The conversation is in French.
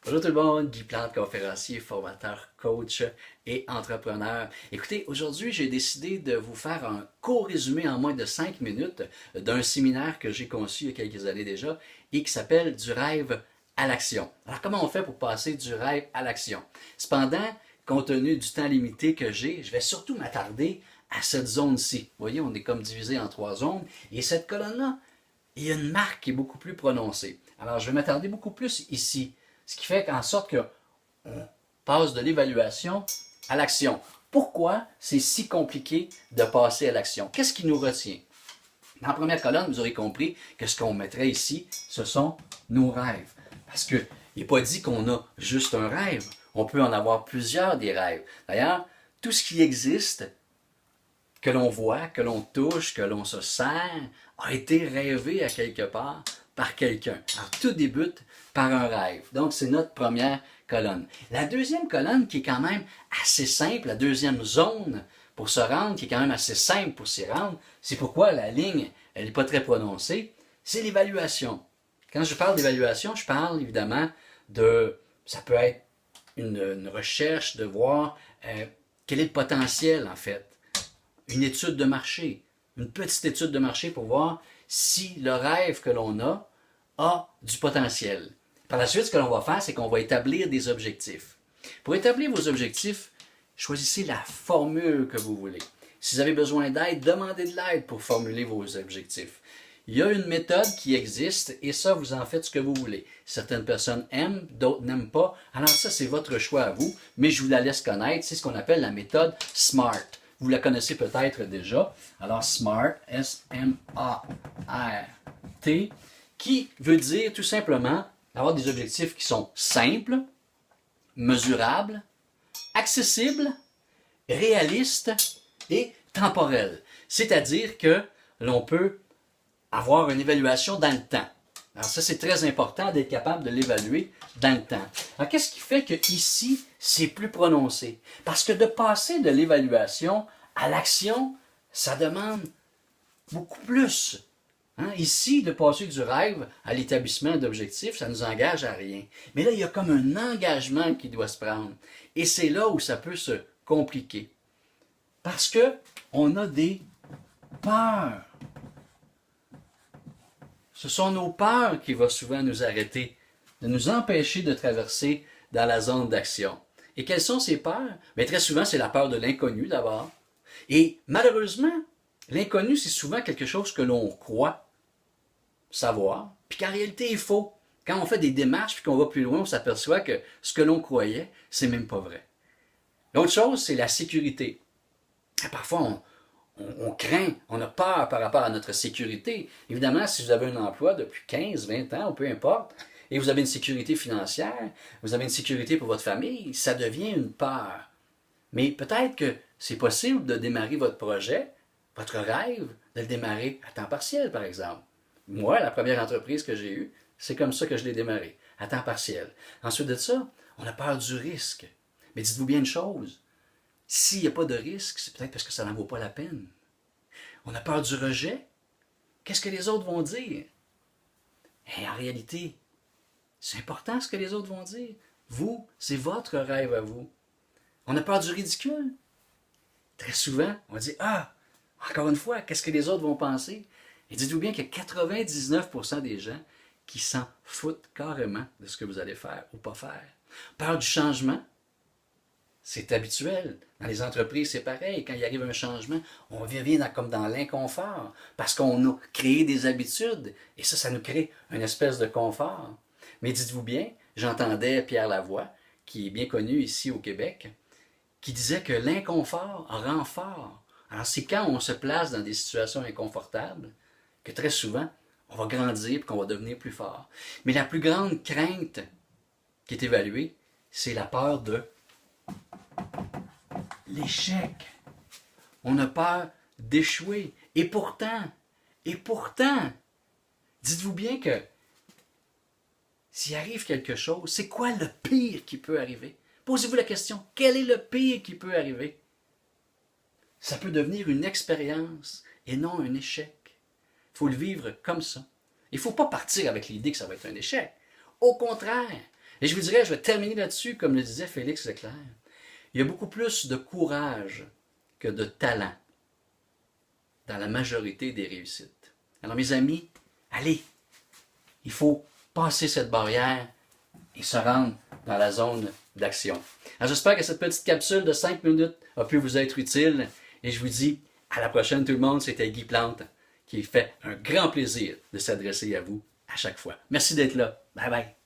Bonjour tout le monde, Guy Plante, conférencier, formateur, coach et entrepreneur. Écoutez, aujourd'hui, j'ai décidé de vous faire un court résumé en moins de 5 minutes d'un séminaire que j'ai conçu il y a quelques années déjà et qui s'appelle Du rêve à l'action. Alors, comment on fait pour passer du rêve à l'action? Cependant, compte tenu du temps limité que j'ai, je vais surtout m'attarder à cette zone-ci. Vous voyez, on est comme divisé en 3 zones et cette colonne-là, il y a une marque qui est beaucoup plus prononcée. Alors, je vais m'attarder beaucoup plus ici. Ce qui fait en sorte qu'on passe de l'évaluation à l'action. Pourquoi c'est si compliqué de passer à l'action? Qu'est-ce qui nous retient? Dans la première colonne, vous aurez compris que ce qu'on mettrait ici, ce sont nos rêves. Parce qu'il n'est pas dit qu'on a juste un rêve. On peut en avoir plusieurs des rêves. D'ailleurs, tout ce qui existe, que l'on voit, que l'on touche, que l'on se sert, a été rêvé à quelque part par quelqu'un. Alors, tout débute par un rêve. Donc, c'est notre première colonne. La deuxième colonne, qui est quand même assez simple, la deuxième zone pour se rendre, qui est quand même assez simple pour s'y rendre, c'est pourquoi la ligne, elle n'est pas très prononcée, c'est l'évaluation. Quand je parle d'évaluation, je parle évidemment de, ça peut être une recherche de voir quel est le potentiel en fait. Une étude de marché, une petite étude de marché pour voir si le rêve que l'on a du potentiel. Par la suite, ce que l'on va faire, c'est qu'on va établir des objectifs. Pour établir vos objectifs, choisissez la formule que vous voulez. Si vous avez besoin d'aide, demandez de l'aide pour formuler vos objectifs. Il y a une méthode qui existe et ça, vous en faites ce que vous voulez. Certaines personnes aiment, d'autres n'aiment pas. Alors ça, c'est votre choix à vous, mais je vous la laisse connaître. C'est ce qu'on appelle la méthode SMART. Vous la connaissez peut-être déjà. Alors SMART, S-M-A-R-T, qui veut dire tout simplement avoir des objectifs qui sont simples, mesurables, accessibles, réalistes et temporels. C'est-à-dire que l'on peut avoir une évaluation dans le temps. Alors ça, c'est très important d'être capable de l'évaluer dans le temps. Alors qu'est-ce qui fait que ici, c'est plus prononcé? Parce que de passer de l'évaluation à l'action, ça demande beaucoup plus. Ici, de passer du rêve à l'établissement d'objectifs, ça ne nous engage à rien. Mais là, il y a comme un engagement qui doit se prendre. Et c'est là où ça peut se compliquer. Parce que on a des peurs. Ce sont nos peurs qui vont souvent nous arrêter, de nous empêcher de traverser dans la zone d'action. Et quelles sont ces peurs? Bien, très souvent, c'est la peur de l'inconnu d'abord. Et malheureusement, l'inconnu, c'est souvent quelque chose que l'on croit savoir, puis qu'en réalité est faux. Quand on fait des démarches puis qu'on va plus loin, on s'aperçoit que ce que l'on croyait, c'est même pas vrai. L'autre chose, c'est la sécurité. Parfois, on craint, on a peur par rapport à notre sécurité. Évidemment, si vous avez un emploi depuis 15, 20 ans, ou peu importe, et vous avez une sécurité financière, vous avez une sécurité pour votre famille, ça devient une peur. Mais peut-être que c'est possible de démarrer votre projet, votre rêve, de le démarrer à temps partiel, par exemple. Moi, la première entreprise que j'ai eue, c'est comme ça que je l'ai démarré, à temps partiel. Ensuite de ça, on a peur du risque. Mais dites-vous bien une chose, s'il n'y a pas de risque, c'est peut-être parce que ça n'en vaut pas la peine. On a peur du rejet. Qu'est-ce que les autres vont dire? Et en réalité, c'est important ce que les autres vont dire. Vous, c'est votre rêve à vous. On a peur du ridicule. Très souvent, on dit « Ah, encore une fois, qu'est-ce que les autres vont penser? » Et dites-vous bien qu'il y a 99% des gens qui s'en foutent carrément de ce que vous allez faire ou pas faire. Peur du changement. C'est habituel. Dans les entreprises, c'est pareil. Quand il arrive un changement, on vient comme dans l'inconfort parce qu'on a créé des habitudes et ça nous crée une espèce de confort. Mais dites-vous bien, j'entendais Pierre Lavoie, qui est bien connu ici au Québec, qui disait que l'inconfort rend fort. Alors c'est quand on se place dans des situations inconfortables que très souvent, on va grandir et qu'on va devenir plus fort. Mais la plus grande crainte qui est évaluée, c'est la peur de l'échec. On a peur d'échouer. Et pourtant, dites-vous bien que s'il arrive quelque chose, c'est quoi le pire qui peut arriver? Posez-vous la question, quel est le pire qui peut arriver? Ça peut devenir une expérience et non un échec. Il faut le vivre comme ça. Il ne faut pas partir avec l'idée que ça va être un échec. Au contraire, Et je vous dirais, je vais terminer là-dessus, comme le disait Félix Leclerc. Il y a beaucoup plus de courage que de talent dans la majorité des réussites. Alors mes amis, allez, il faut passer cette barrière et se rendre dans la zone d'action. Alors j'espère que cette petite capsule de 5 minutes a pu vous être utile et je vous dis à la prochaine tout le monde, c'était Guy Plante qui fait un grand plaisir de s'adresser à vous à chaque fois. Merci d'être là. Bye bye.